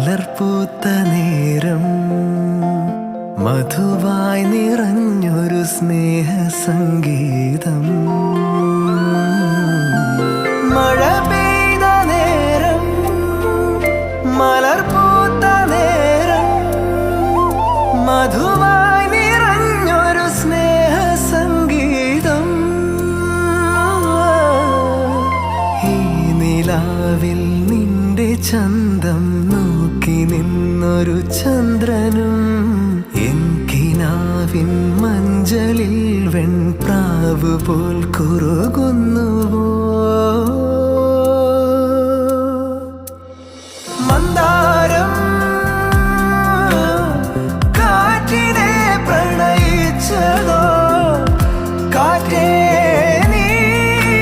മലർപൂത്ത നേരം മധുവായി നിറഞ്ഞൊരു സ്നേഹ സംഗീതം. മഴ പെയ്ത നേരം മലർപൂത്ത നേരം മധുവായി നിറഞ്ഞൊരു സ്നേഹ സംഗീതം. ഈ നിലാവിൽ നിന്റെ ചന്തം നോക്കി നിന്നൊരു ചന്ദ്രനും എൻകിനാവിൻ മഞ്ചലിൽ വെൺപ്രാവ് പോൽ കുറുകുന്നു.